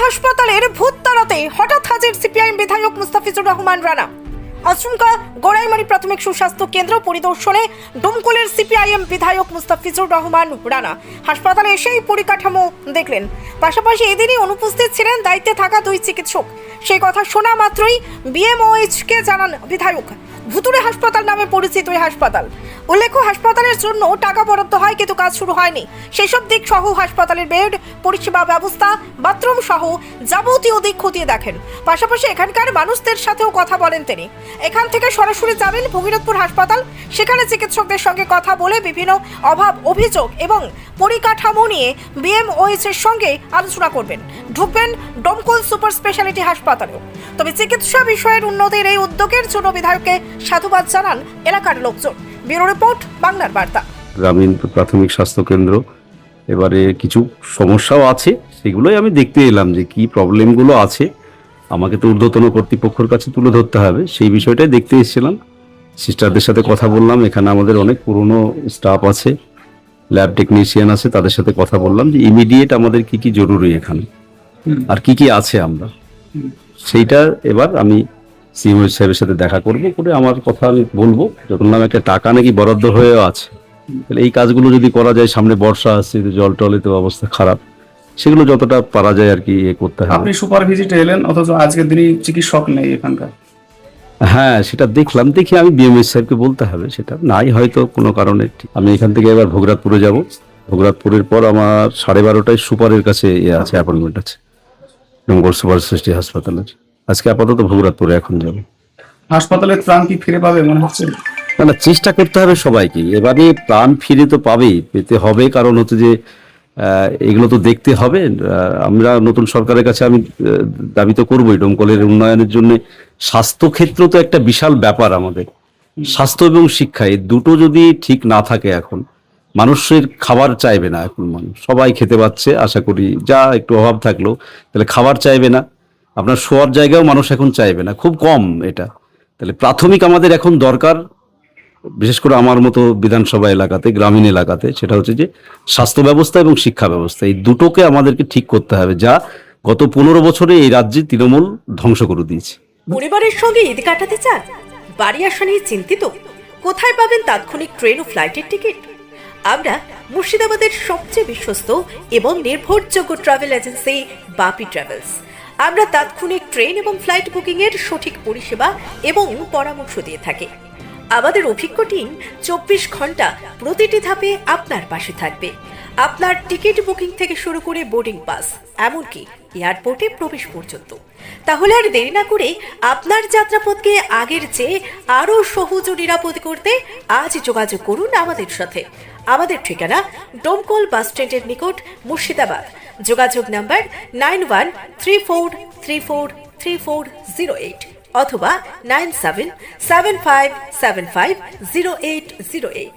হাসপাতালের ভূত তাড়াতে হঠাৎ হাজির সিপিআইএম বিধায়ক মুস্তাফিজুর রহমান রানা। আচমকা গোড়াইমারি প্রাথমিক সুস্বাস্থ্য কেন্দ্র পরিদর্শনে ডোমকলের সিপিআইএম বিধায়ক মুস্তাফিজুর রহমান রানা হাসপাতালে এসেই পরিকাঠামো দেখলেন। পাশাপাশি এদিনই অনুপস্থিত ছিলেন দায়িত্বে থাকা দুই চিকিৎসক। সেই কথা শোনা মাত্রই বিএমওএইচকে জানান বিধায়ক। ভুতুড়ে হাসপাতাল নামে পরিচিত এই হাসপাতাল। উল্লেখ্য, হাসপাতালের জন্য টাকা বরাদ্দ হয় কিন্তু কাজ শুরু হয়নি। সেই সব দিক সহ হাসপাতালের বেড, পরিষেবা ব্যবস্থা, বাথরুম সহ যাবতীয় দিক খতিয়ে দেখেন। পাশাপাশি এখানকার মানুষদের সাথেও কথা বলেন তিনি। এখান থেকে সরাসরি যাবেন ভগীরথপুর হাসপাতাল, সেখানে চিকিৎসকদের সঙ্গে কথা বলে বিভিন্ন অভাব, অভিযোগ এবং পরিকাঠামো নিয়ে বিএমওএইচের সঙ্গে আলোচনা করবেন। ঢুকবেন ডোমকল সুপার স্পেশালিটি হাসপাতালেও। তবে চিকিৎসা বিষয়ের উন্নতির এই উদ্যোগের জন্য বিধায়ককে সাধুবাদ জানান এলাকার লোকজন। ব্যুরো রিপোর্ট, বাংলার বার্তা। গ্রামীণ প্রাথমিক স্বাস্থ্য কেন্দ্র, এবারে কিছু সমস্যাও আছে, সেগুলোই আমি দেখতে এলাম যে কি প্রবলেমগুলো আছে। আমাকে তো ঊর্ধ্বতন কর্তৃপক্ষের কাছে তুলে ধরতে হবে, সেই বিষয়টাই দেখতে এসেছিলাম। সিস্টারদের সাথে কথা বললাম, এখানে আমাদের অনেক পুরনো স্টাফ আছে, ল্যাব টেকনিশিয়ান আছে, তাদের সাথে কথা বললাম যে ইমিডিয়েট আমাদের কি কি জরুরি এখানে আর কি কি আছে আমরা সেইটা এবার আমি সিএমও সাহেবের সাথে দেখা করবো, করে আমার কথা আমি বলবো। যত নাম একটা টাকা নাকি বরাদ্দ হয়েও আছে, তাহলে এই কাজগুলো যদি করা যায়, সামনে বর্ষা আসছে, জল টলেতে অবস্থা খারাপ, সেগুলো যতটা পারা যায় আর কি করতে হবে। আপনি সুপার ভিজিটে এলেন, অথচ আজকের দিনে চিকিৎসক নেই এখানকার। হ্যাঁ, সেটা দেখলাম, দেখি আমি বিএমএস সাহেবকে বলতে হবে, সেটা নাই হয়তো কোনো কারণে। আমি এখান থেকে এবার ভগীরথপুরে যাব। ভগীরথপুরের পর আমার 12:30টায় সুপারের কাছে আছে, অ্যাপয়েন্টমেন্ট আছে ডোমকল সুপার স্পেশালিটি হাসপাতালের। আজকে আপাতত ভগীরথপুরে এখন যাব। হাসপাতালের প্রাণ কি ফিরে পাবে মনে হচ্ছে? না, চেষ্টা করতে হবে সবাইকে। এবারে প্রাণ ফিরে তো পেতে হবে, কারণ হচ্ছে যে এগুলো তো দেখতে হবে। আমরা নতুন সরকারের কাছে আমি দাবি তো করবোই ডোমকলের উন্নয়নের জন্য। স্বাস্থ্যক্ষেত্র তো একটা বিশাল ব্যাপার আমাদের। স্বাস্থ্য এবং শিক্ষা, এই দুটো যদি ঠিক না থাকে, এখন মানুষের খাবার চাইবে না। এখন মানুষ সবাই খেতে পাচ্ছে, আশা করি, যা একটু অভাব থাকলো, তাহলে খাবার চাইবে না। আপনার শোয়ার জায়গাও মানুষ এখন চাইবে না, খুব কম এটা। তাহলে প্রাথমিক আমাদের এখন দরকার, বিশেষ করে আমার মতো বিধানসভা এলাকাতে, গ্রামীণ এলাকাতে, সেটা হচ্ছে যে স্বাস্থ্য ব্যবস্থা এবং শিক্ষা ব্যবস্থা, এই দুটোকে আমাদেরকে ঠিক করতে হবে, যা গত 15 বছরে এই রাজ্যে তৃণমূল ধ্বংস করে দিয়েছে। পরিবারের সঙ্গে ঈদ কাটাতে চান? বাড়ি আসা নিয়ে চিন্তিত? কোথায় পাবেন তাৎক্ষণিক ট্রেন ও ফ্লাইটের টিকিট? আমরা মুর্শিদাবাদের সবচেয়ে বিশ্বস্ত এবং নির্ভরযোগ্য ট্রাভেল এজেন্সি বাপি ট্রাভেলস। আমরা তাৎক্ষণিক ট্রেন এবং ফ্লাইট বুকিং এর সঠিক পরিষেবা এবং পরামর্শ দিয়ে থাকি। আমাদের অভিজ্ঞ টিম 24 ঘন্টা প্রতিটি ধাপে আপনার পাশে থাকবে। আপনার টিকিট বুকিং থেকে শুরু করে বোর্ডিং পাস, এমনকি এয়ারপোর্টে প্রবেশ পর্যন্ত। তাহলে আর দেরি না করে আপনার যাত্রাপথকে আগের চেয়ে আরও সহজ ও নিরাপদ করতে আজ যোগাযোগ করুন আমাদের সাথে। আমাদের ঠিকানা ডোমকল বাস স্ট্যান্ডের নিকট, মুর্শিদাবাদ। যোগাযোগ নাম্বার 9134343408 অথবা 9775750808।